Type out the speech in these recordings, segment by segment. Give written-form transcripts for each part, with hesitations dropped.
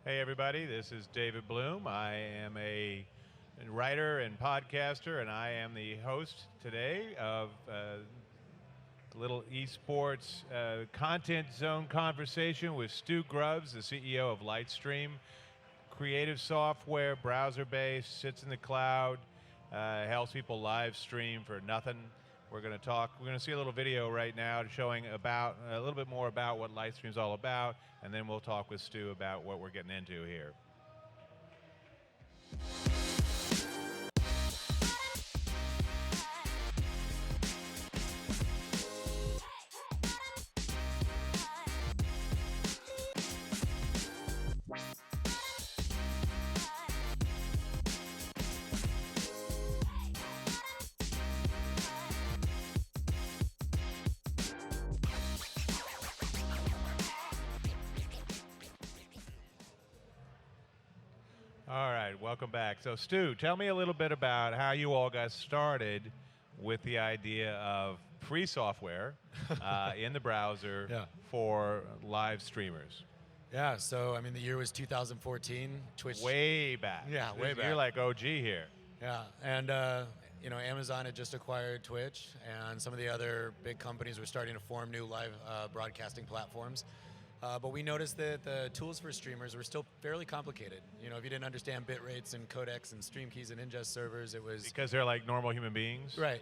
Hey everybody, this is David Bloom. I am a writer and podcaster, and I am the host today of a little esports content zone conversation with Stu Grubbs, the CEO of Lightstream. Creative software, browser-based, sits in the cloud, helps people live stream for nothing. We're going to see a little video right now showing about a little bit more about what Lightstream's all about, and then we'll talk with Stu about what we're getting into here. All right, welcome back. So Stu, tell me a little bit about how you all got started with the idea of free software in the browser for live streamers. Yeah, so I mean the year was 2014. Twitch. Way back. Yeah, way back. You're like OG here. Yeah, and Amazon had just acquired Twitch, and some of the other big companies were starting to form new live broadcasting platforms. But we noticed that the tools for streamers were still fairly complicated. You know, if you didn't understand bit rates and codecs and stream keys and ingest servers, it was... Because they're like normal human beings? Right.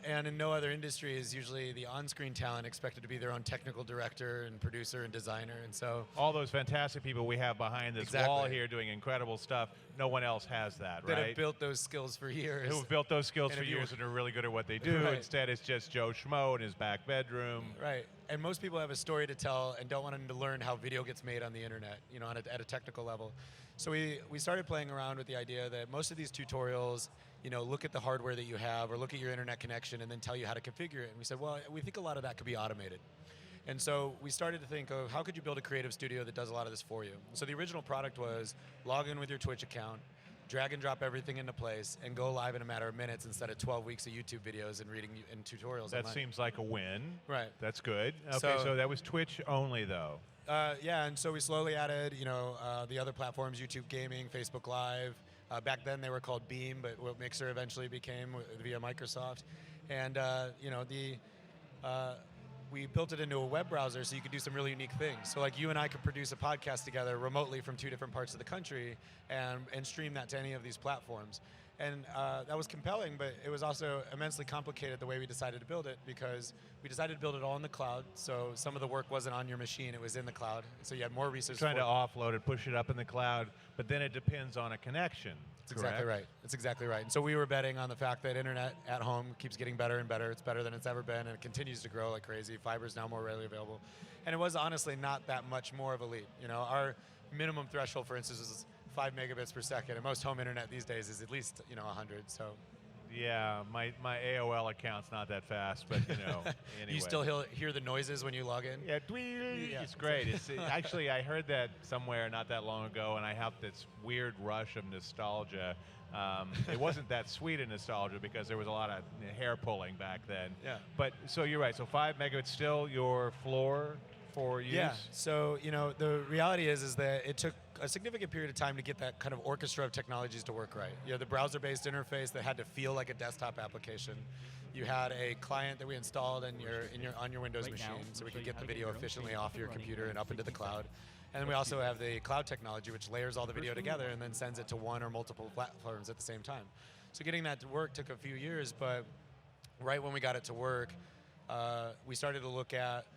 And in no other industry is usually the on-screen talent expected to be their own technical director and producer and designer, and so... All those fantastic people we have behind this wall here doing incredible stuff, no one else has that, right? That have built those skills for years. Who have built those skills for years and are really good at what they do. Right. Instead, it's just Joe Schmo in his back bedroom. Right. And most people have a story to tell and don't want them to learn how video gets made on the internet, you know, at a technical level. So we started playing around with the idea that most of these tutorials, you know, look at the hardware that you have or look at your internet connection and then tell you how to configure it. And we said, well, we think a lot of that could be automated. And so we started to think of how could you build a creative studio that does a lot of this for you. So the original product was log in with your Twitch account, drag and drop everything into place, and go live in a matter of minutes instead of 12 weeks of YouTube videos and reading and tutorials. That seems like a win. Right. That's good. Okay, so that was Twitch only, though. Yeah, and so we slowly added, the other platforms, YouTube Gaming, Facebook Live. Back then they were called Beam, but what Mixer eventually became via Microsoft. And, we built it into a web browser so you could do some really unique things. So like you and I could produce a podcast together remotely from two different parts of the country and stream that to any of these platforms. And that was compelling, but it was also immensely complicated the way we decided to build it, because we decided to build it all in the cloud. So some of the work wasn't on your machine, it was in the cloud. So you had more resources. Trying to offload it, push it up in the cloud, but then it depends on a connection. That's exactly right. That's exactly right. And so we were betting on the fact that internet at home keeps getting better and better. It's better than it's ever been, and it continues to grow like crazy. Fiber is now more readily available. And it was honestly not that much more of a leap. You know, our minimum threshold, for instance, is 5 megabits per second, and most home internet these days is at least 100. So, yeah, my AOL account's not that fast, but anyway. You still hear the noises when you log in? Yeah, it's great. It's actually, I heard that somewhere not that long ago, and I have this weird rush of nostalgia. It wasn't that sweet a nostalgia because there was a lot of hair pulling back then. Yeah. But so you're right. So 5 megabits still your floor for use? Yeah. So the reality is that it took a significant period of time to get that kind of orchestra of technologies to work right. You had the browser-based interface that had to feel like a desktop application. You had a client that we installed on your Windows machine, so we could get the video efficiently off your computer and up into the cloud. And then we also have the cloud technology, which layers all the video together and then sends it to one or multiple platforms at the same time. So getting that to work took a few years, but right when we got it to work, we started to look at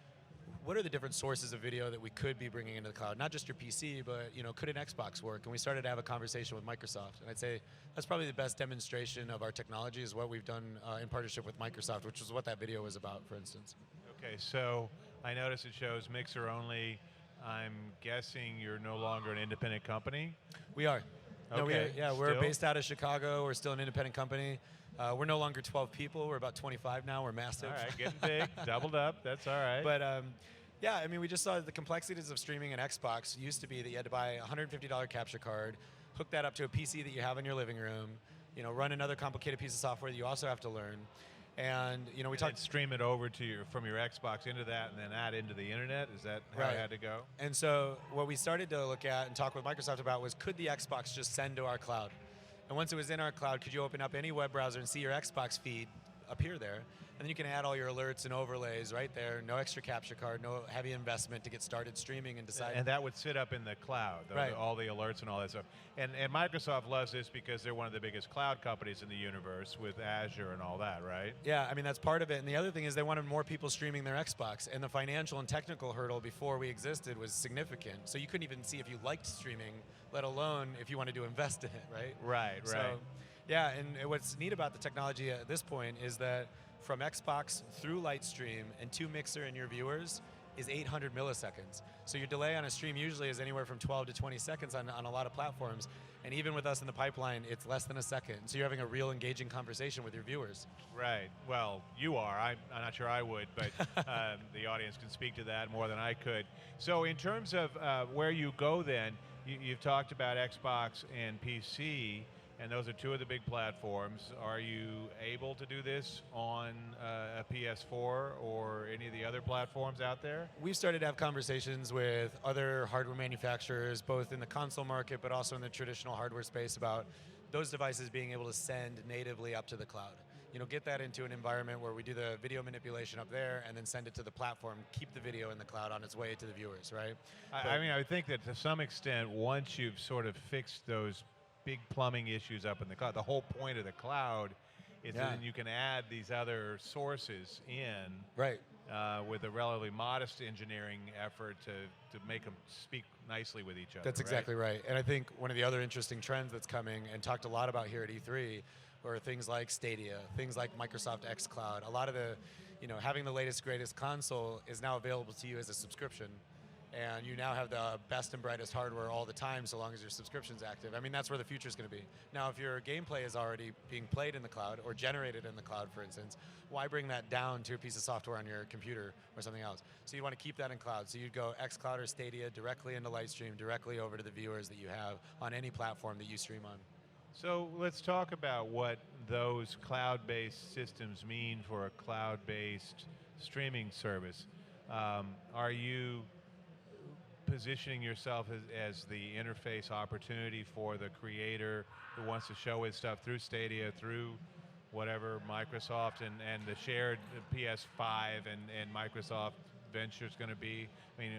what are the different sources of video that we could be bringing into the cloud? Not just your PC, but could an Xbox work? And we started to have a conversation with Microsoft. And I'd say that's probably the best demonstration of our technology is what we've done in partnership with Microsoft, which is what that video was about, for instance. Okay, so I notice it shows Mixer only. I'm guessing you're no longer an independent company? We are. Okay. No, we're based out of Chicago. We're still an independent company. We're no longer 12 people. We're about 25 now. We're massive. All right, getting big, doubled up. That's all right. But yeah, I mean, we just saw the complexities of streaming an Xbox used to be that you had to buy a $150 capture card, hook that up to a PC that you have in your living room, run another complicated piece of software that you also have to learn. And we And talked. stream it over to from your Xbox into that, and then add into the internet. Is that how it had to go? And so what we started to look at and talk with Microsoft about was, could the Xbox just send to our cloud? And once it was in our cloud, could you open up any web browser and see your Xbox feed appear there? And then you can add all your alerts and overlays right there. No extra capture card, no heavy investment to get started streaming and decide. And that would sit up in the cloud, all the alerts and all that stuff. And Microsoft loves this because they're one of the biggest cloud companies in the universe with Azure and all that, right? Yeah, I mean, that's part of it. And the other thing is they wanted more people streaming their Xbox. And the financial and technical hurdle before we existed was significant. So you couldn't even see if you liked streaming, let alone if you wanted to invest in it, right? Right. So, yeah, and what's neat about the technology at this point is that from Xbox through Lightstream and to Mixer and your viewers is 800 milliseconds. So your delay on a stream usually is anywhere from 12 to 20 seconds on a lot of platforms. And even with us in the pipeline, it's less than a second. So you're having a real engaging conversation with your viewers. Right. Well, you are. I'm not sure I would, but the audience can speak to that more than I could. So in terms of where you go then, you've talked about Xbox and PC, and those are two of the big platforms. Are you able to do this on a PS4 or any of the other platforms out there? We've started to have conversations with other hardware manufacturers, both in the console market but also in the traditional hardware space, about those devices being able to send natively up to the cloud. Get that into an environment where we do the video manipulation up there and then send it to the platform, keep the video in the cloud on its way to the viewers, right? I mean, I would think that to some extent, once you've sort of fixed those big plumbing issues up in the cloud, the whole point of the cloud is that then you can add these other sources in, right? With a relatively modest engineering effort to make them speak nicely with each other. That's exactly right. And I think one of the other interesting trends that's coming and talked a lot about here at E3 are things like Stadia, things like Microsoft xCloud. A lot of the, having the latest, greatest console is now available to you as a subscription. And you now have the best and brightest hardware all the time, so long as your subscription's active. I mean, that's where the future's going to be. Now, if your gameplay is already being played in the cloud or generated in the cloud, for instance, why bring that down to a piece of software on your computer or something else? So you want to keep that in cloud. So you'd go xCloud or Stadia directly into Lightstream, directly over to the viewers that you have on any platform that you stream on. So let's talk about what those cloud-based systems mean for a cloud-based streaming service. Are you positioning yourself as the interface opportunity for the creator who wants to show his stuff through Stadia, through whatever Microsoft and the shared PS5 and Microsoft venture is going to be? I mean,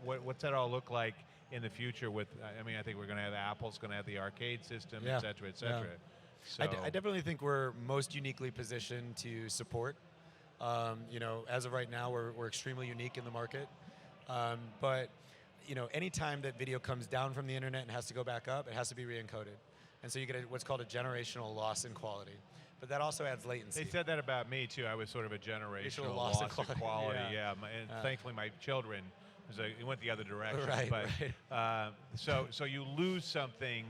what's that all look like in the future with, I mean, I think we're going to have Apple's going to have the arcade system, et cetera, et cetera. Yeah. So I definitely think we're most uniquely positioned to support. As of right now, we're extremely unique in the market. But anytime that video comes down from the internet and has to go back up, it has to be re-encoded. And so you get what's called a generational loss in quality. But that also adds latency. They said that about me too. I was sort of a generational loss in quality. Yeah. And thankfully my children, it went the other direction. Right, but, right. So you lose something.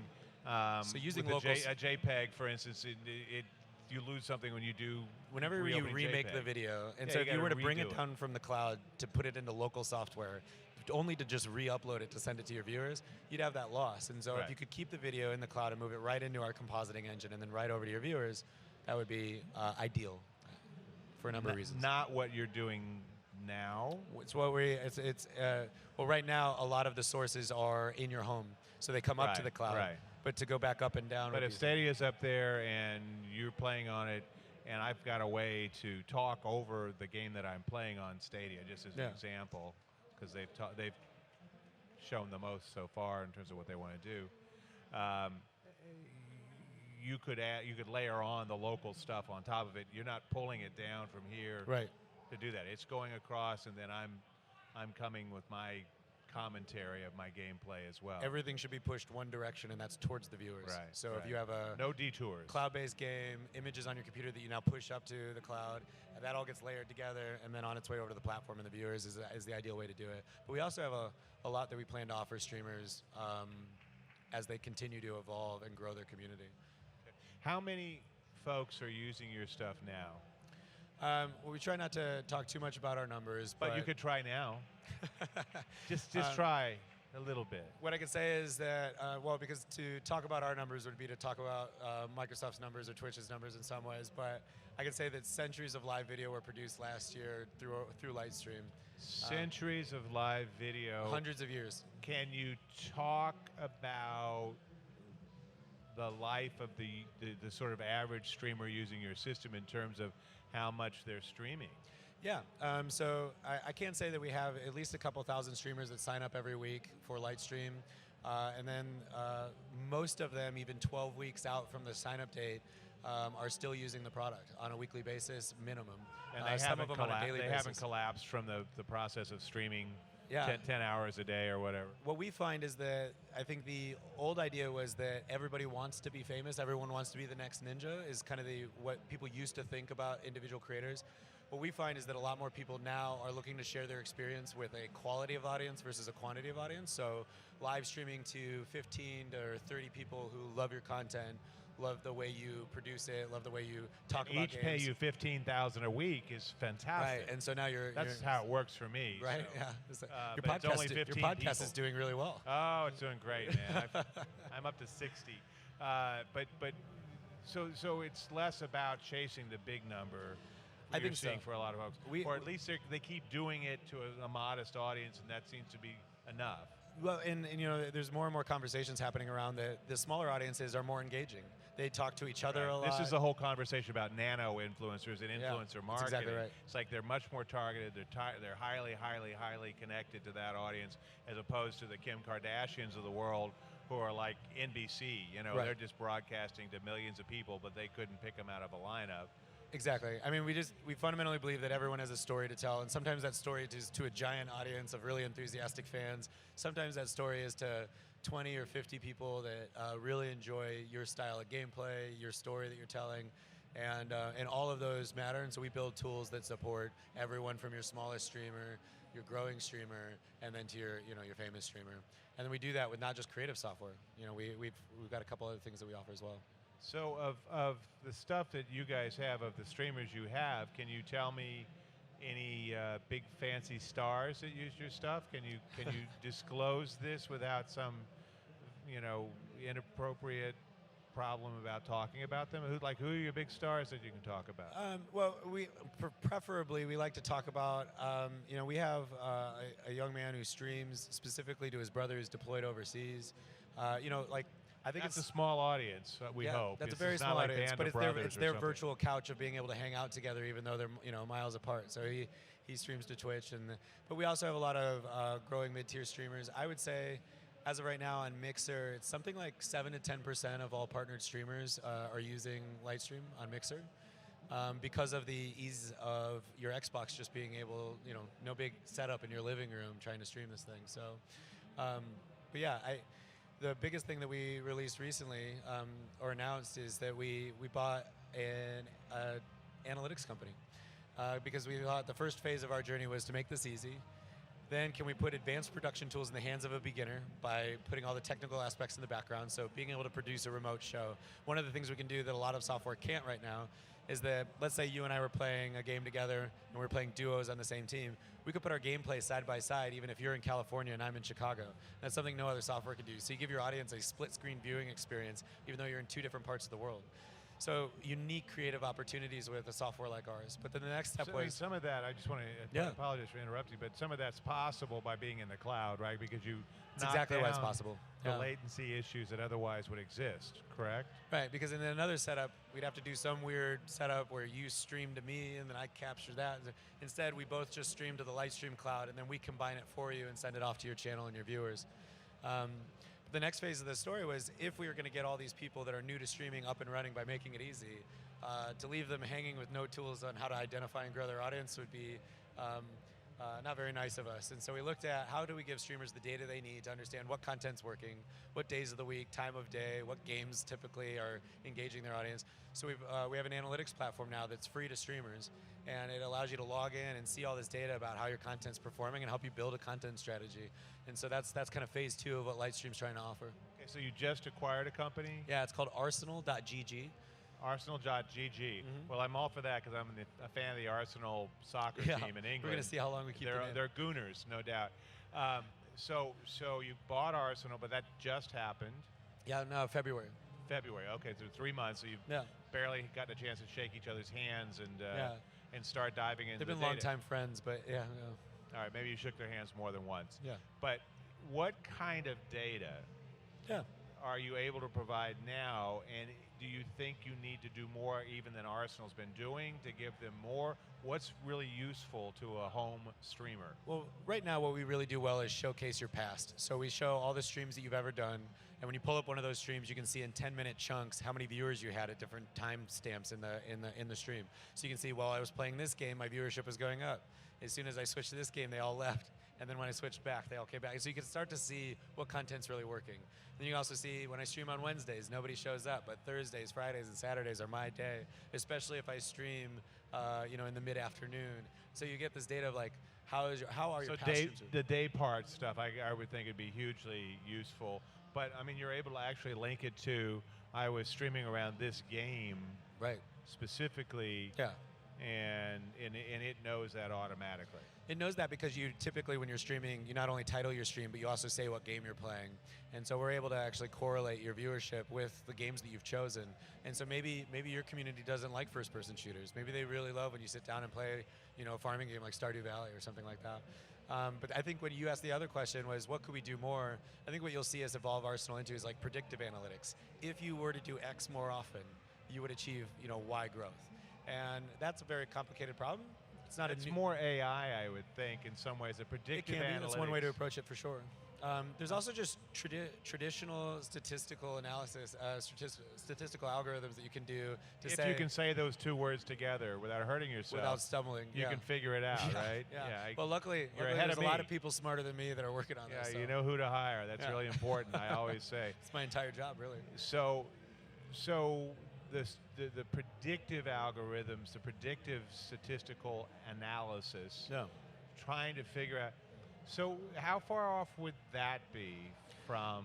So using with a JPEG, for instance, you lose something when you do. Whenever you remake the video, and so if you were to bring it down from the cloud to put it into local software, only to just re-upload it to send it to your viewers, you'd have that loss. And so if you could keep the video in the cloud and move it right into our compositing engine and then right over to your viewers, that would be ideal for a number of reasons. Not what you're doing now. It's what well, right now a lot of the sources are in your home, so they come up to the cloud. Right. But to go back up and down. But if Stadia's up there and you're playing on it, and I've got a way to talk over the game that I'm playing on Stadia, just as an example, because they've shown the most so far in terms of what they want to do. You could layer on the local stuff on top of it. You're not pulling it down from here to do that. It's going across, and then I'm coming with my commentary of my gameplay as well. Everything should be pushed one direction, and that's towards the viewers. Right. So if you have a no detours, cloud-based game, images on your computer that you now push up to the cloud, and that all gets layered together, and then on its way over to the platform and the viewers is the ideal way to do it. But we also have a lot that we plan to offer streamers as they continue to evolve and grow their community. How many folks are using your stuff now? Well, we try not to talk too much about our numbers, but you could try now. just try. A little bit. What I can say is that, well, because to talk about our numbers would be to talk about Microsoft's numbers or Twitch's numbers in some ways, but I can say that centuries of live video were produced last year through Lightstream. Centuries of live video. Hundreds of years. Can you talk about the life of the sort of average streamer using your system in terms of how much they're streaming? Yeah, so I can say that we have at least a couple thousand streamers that sign up every week for Lightstream, and then most of them, even 12 weeks out from the sign-up date, are still using the product on a weekly basis, minimum. And they, some of them on a daily basis. haven't collapsed from the process of streaming Yeah. 10 hours a day or whatever. What we find is that I think the old idea was that everybody wants to be famous, everyone wants to be the next ninja, is kind of what people used to think about individual creators. What we find is that a lot more people now are looking to share their experience with a quality of audience versus a quantity of audience. So live streaming to 15 or 30 people who love your content, love the way you produce it, love the way you talk about Each games. pay you $15,000 a week is fantastic. Right, and so now That's how it works for me. Right, so. yeah. It's like, but it's only 15 your podcast people. is doing really well. Oh, it's doing great, man. I'm up to 60. So it's less about chasing the big number. I You're think seeing so. for a lot of folks, or at least they keep doing it to a modest audience, and that seems to be enough. Well, and you know, there's more and more conversations happening around that the smaller audiences are more engaging. They talk to each other a lot. This is the whole conversation about nano influencers and influencer marketing. That's exactly right. It's like they're much more targeted. They're highly, highly, highly connected to that audience, as opposed to the Kim Kardashians of the world, who are like NBC. You know, they're just broadcasting to millions of people, but they couldn't pick them out of a lineup. Exactly. I mean, we fundamentally believe that everyone has a story to tell, and sometimes that story is to a giant audience of really enthusiastic fans. Sometimes that story is to 20 or 50 people that really enjoy your style of gameplay, your story that you're telling, and all of those matter. And so we build tools that support everyone from your smallest streamer, your growing streamer, and then to your famous streamer. And then we do that with not just creative software. You know, we've got a couple other things that we offer as well. So of the stuff that you guys have, of the streamers you have, can you tell me any big fancy stars that use your stuff? Can you disclose this without some inappropriate problem about talking about them? Who are your big stars that you can talk about? Well, preferably we like to talk about. We have a young man who streams specifically to his brother who's deployed overseas. I think that's a small audience. We hope that's it's a very small like audience, but it's their something. virtual couch of being able to hang out together, even though they're miles apart. So he streams to Twitch, but we also have a lot of growing mid-tier streamers. I would say, as of right now on Mixer, it's something like 7 to 10% of all partnered streamers are using Lightstream on Mixer. Because of the ease of your Xbox just being able, no big setup in your living room trying to stream this thing. So, but yeah, the biggest thing that we released recently or announced is that we bought an analytics company because we thought the first phase of our journey was to make this easy. Then can we put advanced production tools in the hands of a beginner by putting all the technical aspects in the background, so being able to produce a remote show. One of the things we can do that a lot of software can't right now is that, let's say you and I were playing a game together and we're playing duos on the same team. We could put our gameplay side by side even if you're in California and I'm in Chicago. That's something no other software can do. So you give your audience a split screen viewing experience even though you're in two different parts of the world. So unique creative opportunities with a software like ours. But then the next step was... Some of that, I just want to apologize for interrupting, but some of that's possible by being in the cloud, right? Because you That's exactly why it's possible. The latency issues that otherwise would exist, correct? Right, because in another setup, we'd have to do some weird setup where you stream to me and then I capture that. Instead, we both just stream to the Lightstream cloud and then we combine it for you and send it off to your channel and your viewers. The next phase of the story was, if we were going to get all these people that are new to streaming up and running by making it easy, to leave them hanging with no tools on how to identify and grow their audience would be not very nice of us. And so we looked at how do we give streamers the data they need to understand what content's working, what days of the week, time of day, what games typically are engaging their audience. So we have an analytics platform now that's free to streamers, and it allows you to log in and see all this data about how your content's performing and help you build a content strategy. And so that's kind of phase 2 of what Lightstream's trying to offer. Okay, so you just acquired a company? Yeah, it's called Arsenal.gg. Arsenal.gg. Mm-hmm. Well, I'm all for that because I'm a fan of the Arsenal soccer team in England. We're going to see how long we keep them in. They're Gooners, no doubt. So you bought Arsenal, but that just happened. Yeah, no, February. February. Okay, through 3 months, so you've barely gotten a chance to shake each other's hands and start diving into. They've been the data. longtime friends, but yeah. All right, maybe you shook their hands more than once. Yeah. But what kind of data are you able to provide now, and do you think you need to do more even than Arsenal's been doing to give them more? What's really useful to a home streamer? Well, right now what we really do well is showcase your past. So we show all the streams that you've ever done, and when you pull up one of those streams, you can see in 10-minute chunks how many viewers you had at different time stamps in the stream. So you can see, while I was playing this game, my viewership was going up. As soon as I switched to this game, they all left. And then when I switched back, they all came back. So you can start to see what content's really working. Then you can also see when I stream on Wednesdays, nobody shows up, but Thursdays, Fridays, and Saturdays are my day, especially if I stream, in the mid-afternoon. So you get this data of like, how are your past streams? The day part stuff, I would think it'd be hugely useful. But I mean, you're able to actually link it to, I was streaming around this game, right? Specifically, and it knows that automatically. It knows that because you typically, when you're streaming, you not only title your stream, but you also say what game you're playing. And so we're able to actually correlate your viewership with the games that you've chosen. And so maybe your community doesn't like first-person shooters. Maybe they really love when you sit down and play, a farming game like Stardew Valley or something like that. But I think when you asked the other question was, what could we do more? I think what you'll see us evolve Arsenal into is like predictive analytics. If you were to do X more often, you would achieve, Y growth. And that's a very complicated problem. It's more AI, I would think, in some ways. A predictive analytics. That's one way to approach it for sure. There's also just traditional statistical analysis, statistical algorithms that you can do to if you can say those two words together without hurting yourself. Without stumbling. You can figure it out, right? Well, luckily there's a lot of people smarter than me that are working on this. Yeah, you know who to hire. That's really important, I always say. It's my entire job, really. So the predictive algorithms, the predictive statistical analysis, trying to figure out. So how far off would that be from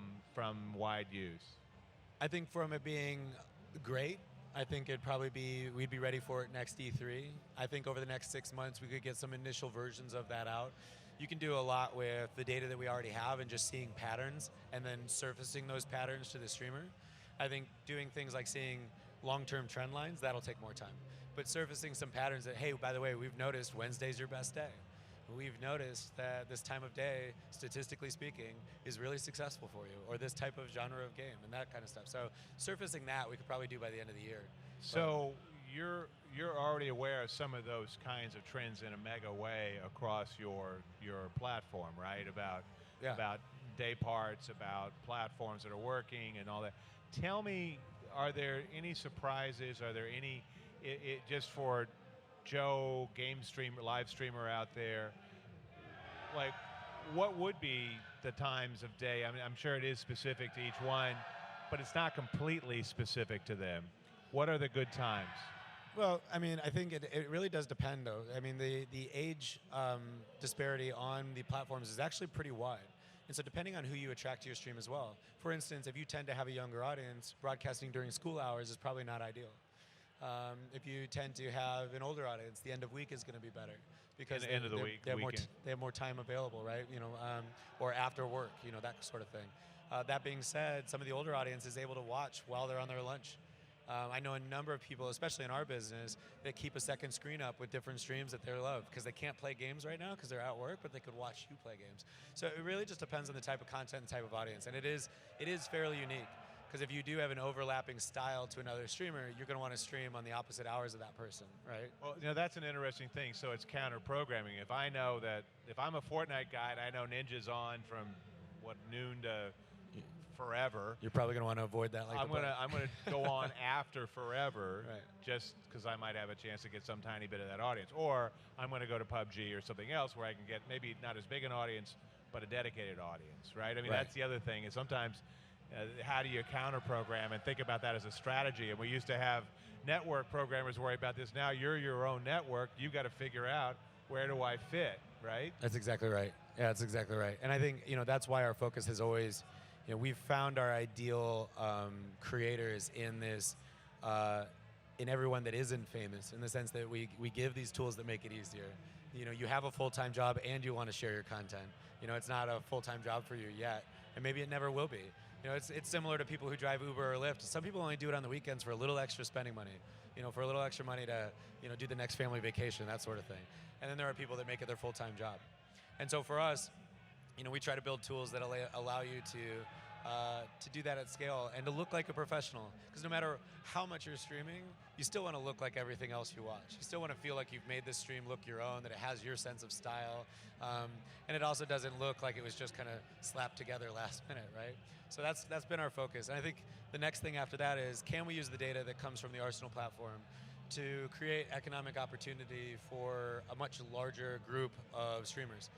wide use? I think from it being great, I think we'd be ready for it next E3. I think over the next 6 months we could get some initial versions of that out. You can do a lot with the data that we already have and just seeing patterns and then surfacing those patterns to the streamer. I think doing things like seeing long-term trend lines, that'll take more time. But surfacing some patterns that, hey, by the way, we've noticed Wednesday's your best day. We've noticed that this time of day, statistically speaking, is really successful for you, or this type of genre of game, and that kind of stuff. So surfacing that, we could probably do by the end of the year. So you're already aware of some of those kinds of trends in a mega way across your platform, right? About day parts, about platforms that are working and all that. Tell me, are there any surprises? Are there any, just for Joe, live streamer out there, like what would be the times of day? I mean, I'm sure it is specific to each one, but it's not completely specific to them. What are the good times? Well, I mean, I think it really does depend, though. I mean, the age disparity on the platforms is actually pretty wide. And so depending on who you attract to your stream as well. For instance, if you tend to have a younger audience, broadcasting during school hours is probably not ideal. If you tend to have an older audience, the end of week is going to be better because the end of the week, they have more time available, right? Or after work, that sort of thing. That being said, some of the older audience is able to watch while they're on their lunch. I know a number of people, especially in our business, that keep a second screen up with different streams that they love because they can't play games right now because they're at work, but they could watch you play games. So it really just depends on the type of content and type of audience, and it is fairly unique because if you do have an overlapping style to another streamer, you're going to want to stream on the opposite hours of that person, right? Well, that's an interesting thing. So it's counter-programming. If I know that, if I'm a Fortnite guy and I know Ninja's on from noon to forever. You're probably going to want to avoid that. I'm going to go on after forever, right, just because I might have a chance to get some tiny bit of that audience. Or I'm going to go to PUBG or something else where I can get maybe not as big an audience, but a dedicated audience, right? I mean, that's the other thing is sometimes how do you counter program and think about that as a strategy? And we used to have network programmers worry about this. Now you're your own network. You've got to figure out where do I fit, right? That's exactly right. Yeah, that's exactly right. And I think, that's why our focus has always, we've found our ideal creators in this, in everyone that isn't famous, in the sense that we give these tools that make it easier. You have a full-time job and you want to share your content. It's not a full-time job for you yet, and maybe it never will be. It's similar to people who drive Uber or Lyft. Some people only do it on the weekends for a little extra spending money, for a little extra money to, do the next family vacation, that sort of thing. And then there are people that make it their full-time job. And so for us, we try to build tools that allow you to do that at scale and to look like a professional. Because no matter how much you're streaming, you still want to look like everything else you watch. You still want to feel like you've made this stream look your own, that it has your sense of style, and it also doesn't look like it was just kind of slapped together last minute, right? So that's been our focus. And I think the next thing after that is, can we use the data that comes from the Arsenal platform to create economic opportunity for a much larger group of streamers?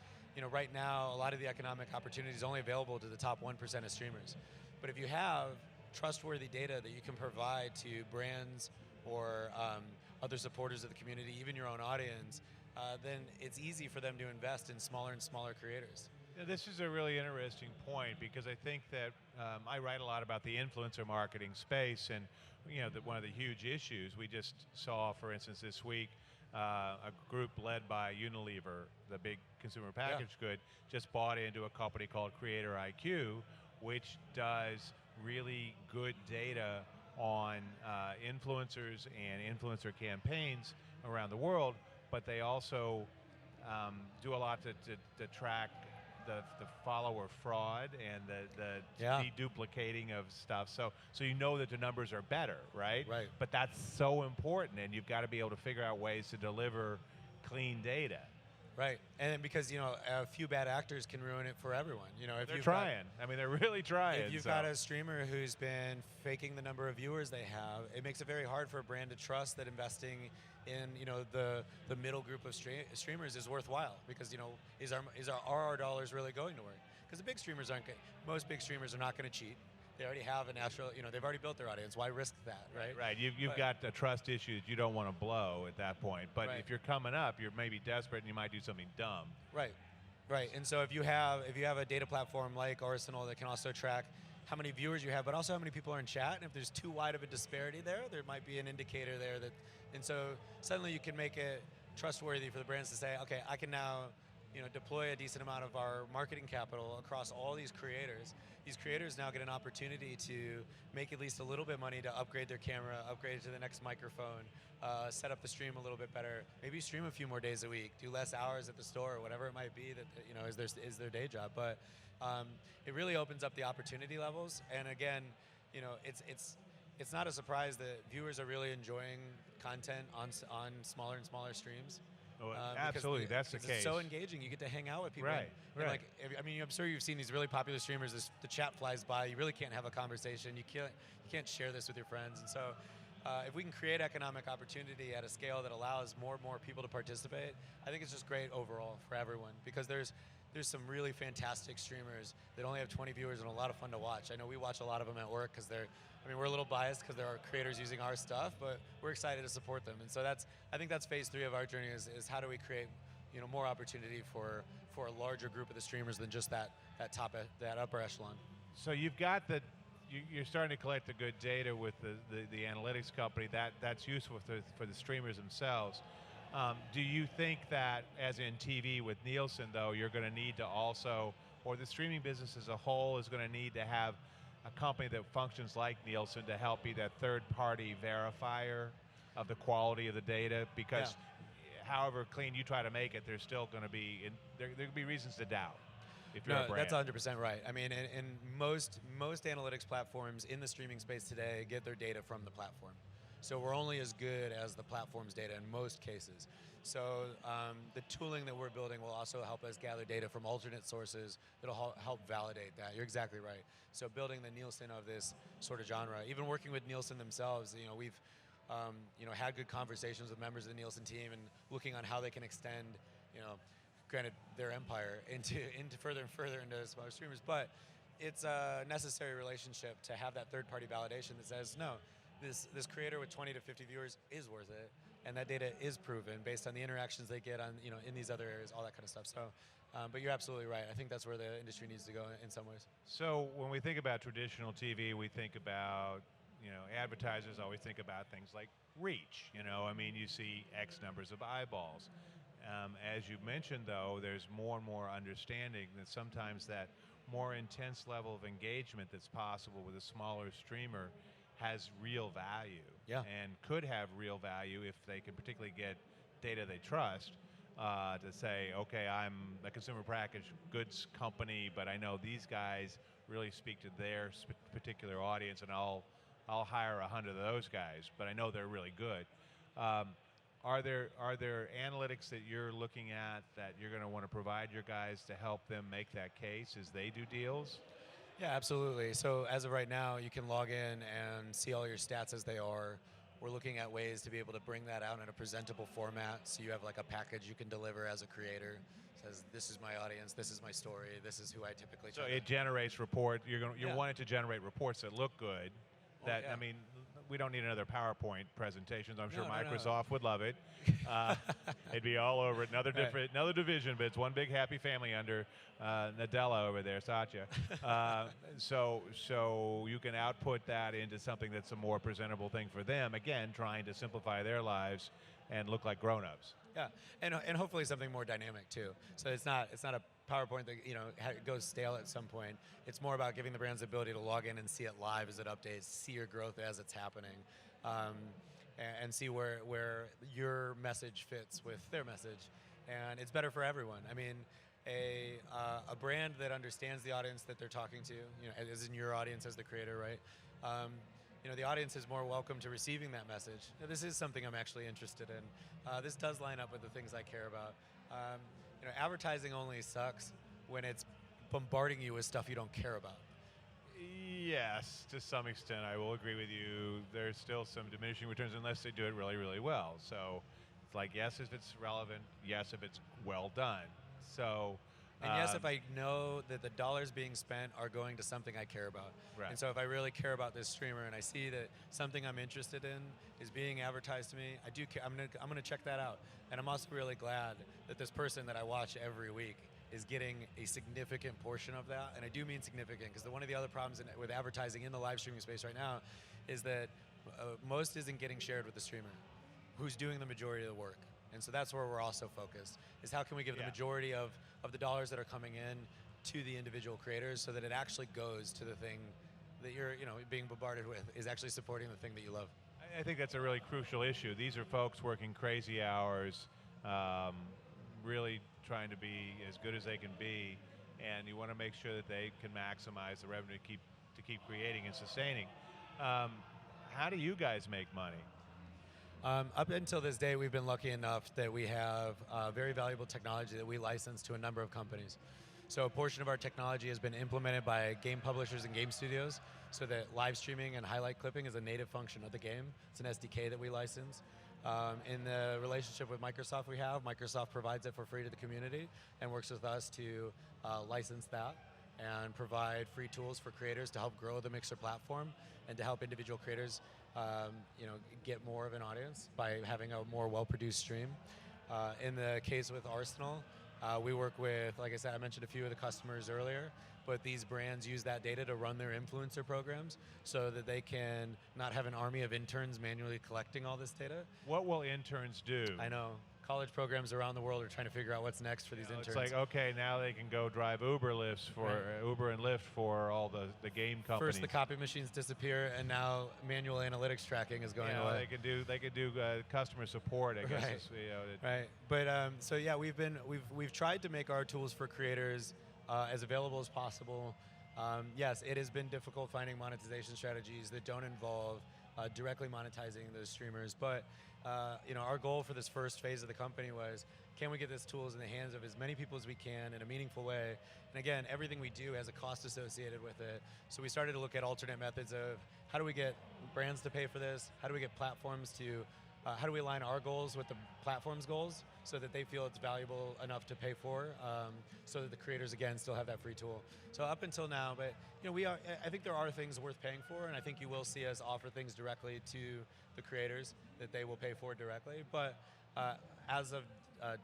Right now, a lot of the economic opportunity is only available to the top 1% of streamers. But if you have trustworthy data that you can provide to brands or other supporters of the community, even your own audience, then it's easy for them to invest in smaller and smaller creators. Yeah, this is a really interesting point, because I think that I write a lot about the influencer marketing space, and one of the huge issues we just saw, for instance, this week, a group led by Unilever, the big consumer packaged good, just bought into a company called Creator IQ, which does really good data on influencers and influencer campaigns around the world, but they also do a lot to track the follower fraud and the deduplicating of stuff. So that the numbers are better, right? Right. But that's so important, and you've got to be able to figure out ways to deliver clean data. Right, and because a few bad actors can ruin it for everyone. If they're trying. They're really trying. If you've got a streamer who's been faking the number of viewers they have, it makes it very hard for a brand to trust that investing in the middle group of streamers is worthwhile, because are our dollars really going to work? Because the big streamers most big streamers are not going to cheat. They already have a natural, they've already built their audience. Why risk that, right? Right. You've got a trust issue that you don't want to blow at that point. But if you're coming up, you're maybe desperate and you might do something dumb. Right. Right. And so if you have a data platform like Arsenal that can also track how many viewers you have, but also how many people are in chat, and if there's too wide of a disparity there might be an indicator there and so suddenly you can make it trustworthy for the brands to say, okay, I can now deploy a decent amount of our marketing capital across all these creators. These creators now get an opportunity to make at least a little bit of money to upgrade their camera, upgrade it to the next microphone, set up the stream a little bit better, maybe stream a few more days a week, do less hours at the store, or whatever it might be that is their day job. But it really opens up the opportunity levels. And again, it's not a surprise that viewers are really enjoying content on smaller and smaller streams. Oh, absolutely, that's the case. It's so engaging. You get to hang out with people. Right, and right. I'm sure you've seen these really popular streamers. The chat flies by. You really can't have a conversation. You can't share this with your friends. And so, if we can create economic opportunity at a scale that allows more and more people to participate, I think it's just great overall for everyone, because there's some really fantastic streamers that only have 20 viewers and a lot of fun to watch. I know we watch a lot of them at work because we're a little biased because there are creators using our stuff, but we're excited to support them. And so I think that's phase 3 of our journey is how do we create more opportunity for a larger group of the streamers than just that upper echelon. So you've got you're starting to collect the good data with the analytics company. That's useful for the streamers themselves. Do you think that, as in TV with Nielsen, though, you're going to need to also, or the streaming business as a whole is going to need to have a company that functions like Nielsen to help be that third-party verifier of the quality of the data? Because however clean you try to make it, there's still going to be there could be reasons to doubt if you're a brand. That's 100% right. And most analytics platforms in the streaming space today get their data from the platform. So we're only as good as the platform's data in most cases. So the tooling that we're building will also help us gather data from alternate sources that'll help validate that. You're exactly right. So building the Nielsen of this sort of genre, even working with Nielsen themselves, we've had good conversations with members of the Nielsen team and looking on how they can extend, granted their empire into further and further into smaller streamers, but it's a necessary relationship to have that third-party validation that says, no, this creator with 20 to 50 viewers is worth it, and that data is proven based on the interactions they get on in these other areas, all that kind of stuff. So, but you're absolutely right. I think that's where the industry needs to go in some ways. So when we think about traditional TV, we think about advertisers always think about things like reach. You see X numbers of eyeballs. As you mentioned, though, there's more and more understanding that sometimes that more intense level of engagement that's possible with a smaller streamer has real value, Yeah. and could have real value if they can particularly get data they trust, to say, okay, I'm a consumer packaged goods company, but I know these guys really speak to their particular audience, and I'll hire 100 of those guys, but I know they're really good. Um, are there analytics that you're looking at that you're going to want to provide your guys to help them make that case as they do deals? Yeah, absolutely. So as of right now, you can log in and see all your stats as they are. We're looking at ways to be able to bring that out in a presentable format, so you have like a package you can deliver as a creator. It says, this is my audience, this is my story, this is who I typically So try it to. generates report. You Yeah. want it to generate reports that look good. That yeah. I mean, we don't need another PowerPoint presentations. I'm sure No. Microsoft would love it. It'd be all over it. Another division, but it's one big happy family under Nadella over there, Satya. So you can output that into something that's a more presentable thing for them. Again, trying to simplify their lives and look like grown-ups. Yeah, and hopefully something more dynamic too. So it's not a PowerPoint that goes stale at some point. It's more about giving the brands the ability to log in and see it live as it updates, see your growth as it's happening, and see where your message fits with their message, and it's better for everyone. I mean, a brand that understands the audience that they're talking to, as in your audience as the creator, right? The audience is more welcome to receiving that message. This is something I'm actually interested in. This does line up with the things I care about. Advertising only sucks when it's bombarding you with stuff you don't care about. Yes, to some extent, I will agree with you. There's still some diminishing returns unless they do it really, really well. So it's like, yes, if it's relevant, yes, if it's well done. So, and yes, if I know that the dollars being spent are going to something I care about. Right. And so if I really care about this streamer and I see that something I'm interested in is being advertised to me, I do care. I'm gonna check that out. And I'm also really glad that this person that I watch every week is getting a significant portion of that. And I do mean significant, because one of the other problems with advertising in the live streaming space right now is that most isn't getting shared with the streamer, who's doing the majority of the work. And so that's where we're also focused, is how can we give the majority of the dollars that are coming in to the individual creators, so that it actually goes to the thing that you're being bombarded with, is actually supporting the thing that you love. I think that's a really crucial issue. These are folks working crazy hours, really trying to be as good as they can be, and you want to make sure that they can maximize the revenue to keep creating and sustaining. How do you guys make money? Up until this day, we've been lucky enough that we have very valuable technology that we license to a number of companies. So a portion of our technology has been implemented by game publishers and game studios, so that live streaming and highlight clipping is a native function of the game. It's an SDK that we license. In the relationship with Microsoft Microsoft provides it for free to the community and works with us to license that and provide free tools for creators to help grow the Mixer platform and to help individual creators get more of an audience by having a more well-produced stream. In the case with Arsenal, we work with, like I said, I mentioned a few of the customers earlier, but these brands use that data to run their influencer programs so that they can not have an army of interns manually collecting all this data. What will interns do? I know. College programs around the world are trying to figure out what's next for these interns. It's like, okay, now they can go drive Uber and Lyft for all the game companies. First, the copy machines disappear, and now manual analytics tracking is going away. They could do customer support, I guess. Right. Right. But so yeah, we've tried to make our tools for creators as available as possible. Yes, it has been difficult finding monetization strategies that don't involve directly monetizing those streamers, but our goal for this first phase of the company was, can we get these tools in the hands of as many people as we can in a meaningful way? And again, everything we do has a cost associated with it. So we started to look at alternate methods of how do we get brands to pay for this? How do we get platforms to, how do we align our goals with the platform's goals so that they feel it's valuable enough to pay for, so that the creators, again, still have that free tool. So up until now, but I think there are things worth paying for, and I think you will see us offer things directly to the creators that they will pay for directly. But as of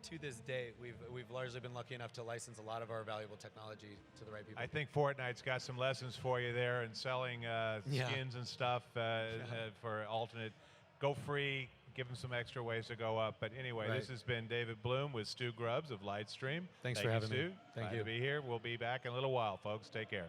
to this date, we've largely been lucky enough to license a lot of our valuable technology to the right people. I think Fortnite's got some lessons for you there in selling skins and stuff for alternate. Go free, give them some extra ways to go up. But anyway, Right. this has been David Bloom with Stu Grubbs of Lightstream. Thanks Thank for you, having Stu. me. Thank Glad you. to be here. We'll be back in a little while, folks. Take care.